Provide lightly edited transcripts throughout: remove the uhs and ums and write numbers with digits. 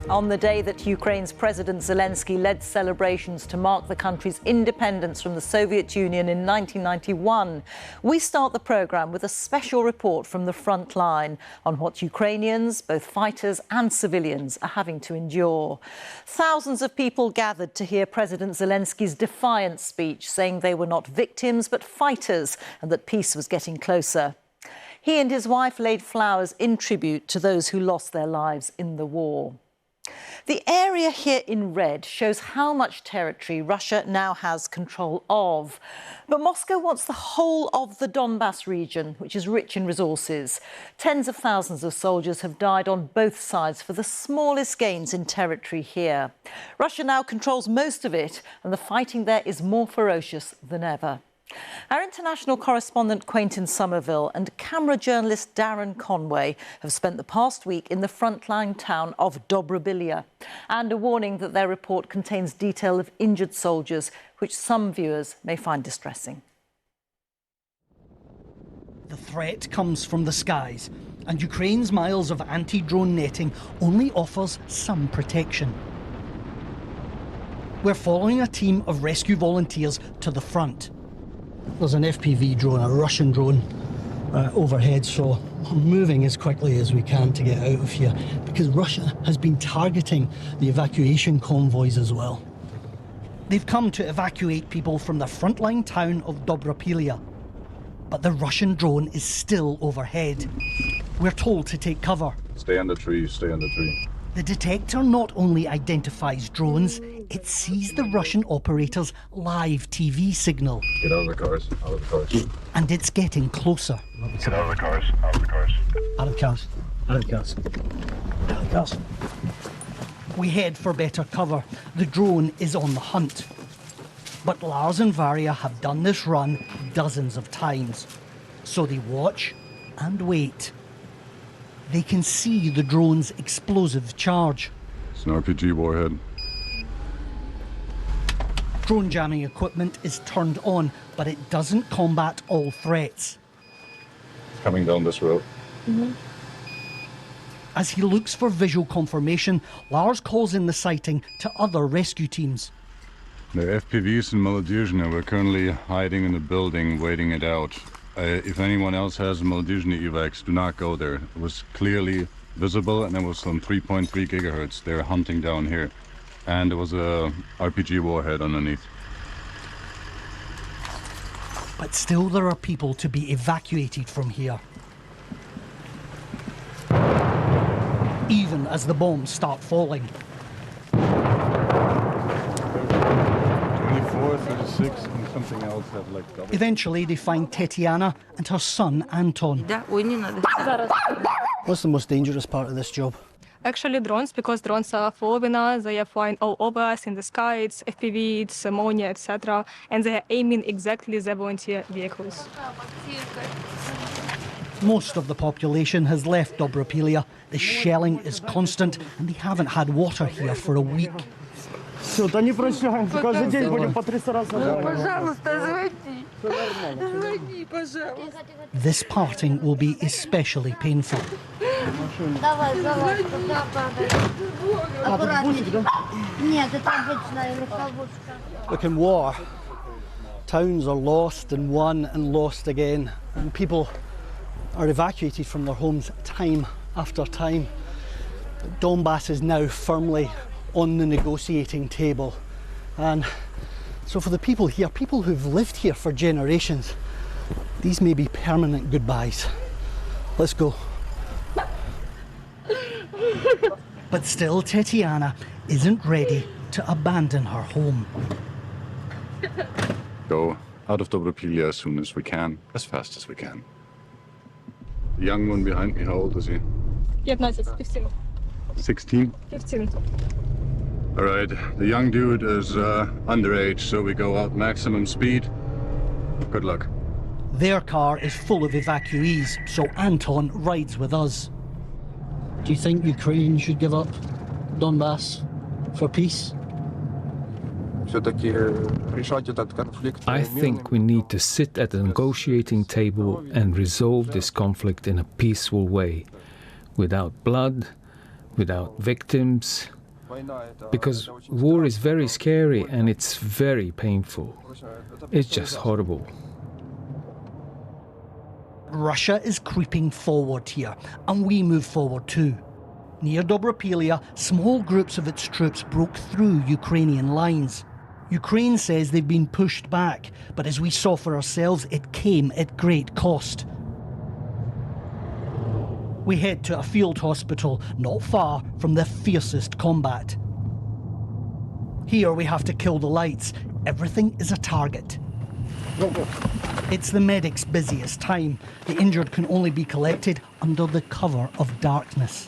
On the day that Ukraine's President Zelensky led celebrations to mark the country's independence from the Soviet Union in 1991, we start the programme with a special report from the Frontline on what Ukrainians, both fighters and civilians, are having to endure. Thousands of people gathered to hear President Zelensky's defiant speech, saying they were not victims but fighters and that peace was getting closer. He and his wife laid flowers in tribute to those who lost their lives in the war. The area here in red shows how much territory Russia now has control of. But Moscow wants the whole of the Donbass region, which is rich in resources. Tens of thousands of soldiers have died on both sides for the smallest gains in territory here. Russia now controls most of it, and the fighting there is more ferocious than ever. Our international correspondent Quentin Somerville and camera journalist Darren Conway have spent the past week in the frontline town of Dobropillia, and a warning that their report contains detail of injured soldiers, which some viewers may find distressing. The threat comes from the skies, and Ukraine's miles of anti-drone netting only offers some protection. We're following a team of rescue volunteers to the front. There's an FPV drone, a Russian drone, overhead, so we're moving as quickly as we can to get out of here, because Russia has been targeting the evacuation convoys as well. They've come to evacuate people from the frontline town of Dobropillia, but the Russian drone is still overhead. We're told to take cover. Stay on the tree, stay on the tree. The detector not only identifies drones, it sees the Russian operator's live TV signal. Get out of the cars, out of the cars. And it's getting closer. Get out of the cars, out of the cars. Out of the cars, out of the cars, out of the cars. We head for better cover. The drone is on the hunt. But Lars and Varia have done this run dozens of times. So they watch and wait. They can see the drone's explosive charge. It's an RPG warhead. Drone jamming equipment is turned on, but it doesn't combat all threats. It's coming down this road. As he looks for visual confirmation, Lars calls in the sighting to other rescue teams. The FPVs in Molodizhny were currently hiding in the building, waiting it out. If anyone else has Molodizhny evacs, do not go there. It was clearly visible, and it was on 3.3 gigahertz. They're hunting down here. And there was a RPG warhead underneath. But still there are people to be evacuated from here. Even as the bombs start falling. 24, 36, and something else that like double. Eventually they find Tetiana and her son Anton. What's the most dangerous part of this job? Actually drones, because drones are following us, they are flying all over us in the sky, it's FPV, it's ammonia, etc. And they are aiming exactly the volunteer vehicles. Most of the population has left Dobropillia. The shelling is constant and they haven't had water here for a week. This parting will be especially painful. Look, in war, towns are lost and won and lost again, and people are evacuated from their homes time after time. Donbass is now firmly on the negotiating table, and so for the people here, people who've lived here for generations, these may be permanent goodbyes. Let's go. But still, Tetiana isn't ready to abandon her home. Go out of Dobropillia as soon as we can, as fast as we can. The young one behind me, how old is he? 15. 16? 15. All right, the young dude is underage, so we go out maximum speed. Good luck. Their car is full of evacuees, so Anton rides with us. Do you think Ukraine should give up Donbass for peace? I think we need to sit at the negotiating table and resolve this conflict in a peaceful way, without blood, without victims, Because war is very scary and it's very painful. It's just horrible. Russia is creeping forward here, and we move forward too. Near Dobropillia, small groups of its troops broke through Ukrainian lines. Ukraine says they've been pushed back, but as we saw for ourselves, it came at great cost. We head to a field hospital not far from the fiercest combat. Here we have to kill the lights. Everything is a target. It's the medics' busiest time. The injured can only be collected under the cover of darkness.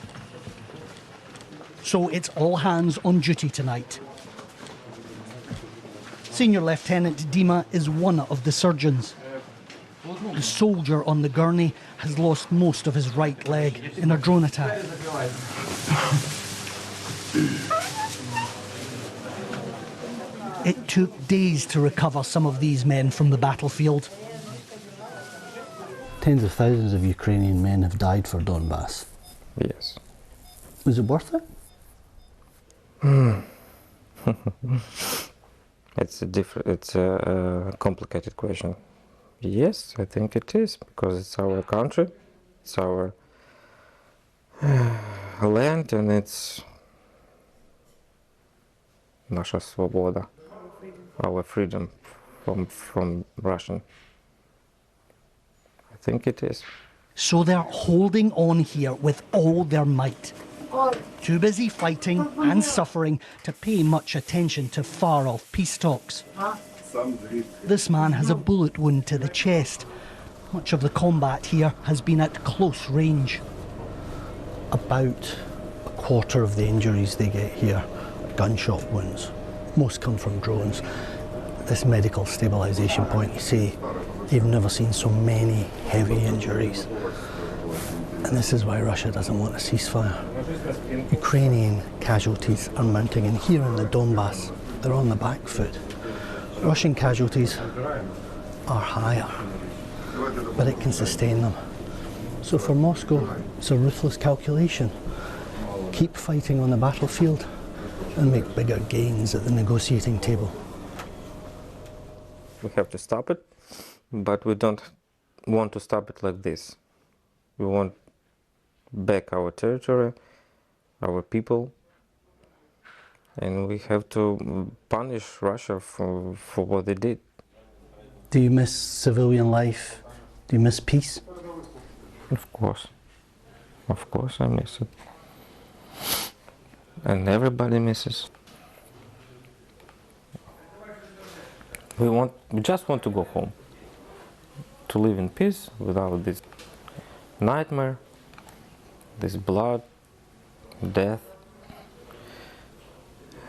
So it's all hands on duty tonight. Senior Lieutenant Dima is one of the surgeons. The soldier on the gurney has lost most of his right leg in a drone attack. It took days to recover some of these men from the battlefield. Tens of thousands of Ukrainian men have died for Donbass. Yes. Was it worth it? It's a complicated question. Yes, I think it is, because it's our country, it's our land, and it's наша свобоda, our freedom from Russian. I think it is. So they're holding on here with all their might. Too busy fighting and suffering to pay much attention to far-off peace talks. This man has a bullet wound to the chest. Much of the combat here has been at close range. About a quarter of the injuries they get here are gunshot wounds. Most come from drones. At this medical stabilization point, you see, they've never seen so many heavy injuries. And this is why Russia doesn't want a ceasefire. Ukrainian casualties are mounting, and here in the Donbass, they're on the back foot. Russian casualties are higher, but it can sustain them. So for Moscow, it's a ruthless calculation. Keep fighting on the battlefield and make bigger gains at the negotiating table. We have to stop it, but we don't want to stop it like this. We want back our territory, our people, and we have to punish Russia for what they did. Do you miss civilian life? Do you miss peace? Of course I miss it. And everybody misses. We just want to go home, to live in peace without this nightmare, this blood, death,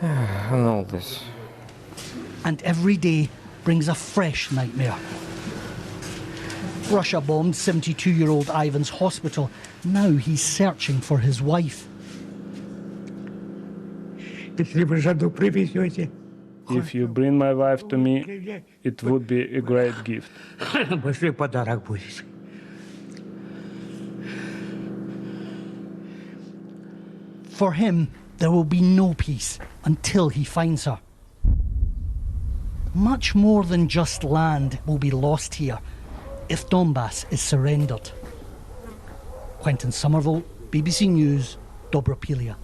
and all this. And every day brings a fresh nightmare. Russia bombed 72-year-old Ivan's hospital. Now he's searching for his wife. If you bring my wife to me, it would be a great gift. For him, there will be no peace until he finds her. Much more than just land will be lost here if Donbass is surrendered. Quentin Somerville, BBC News, Dobropillia.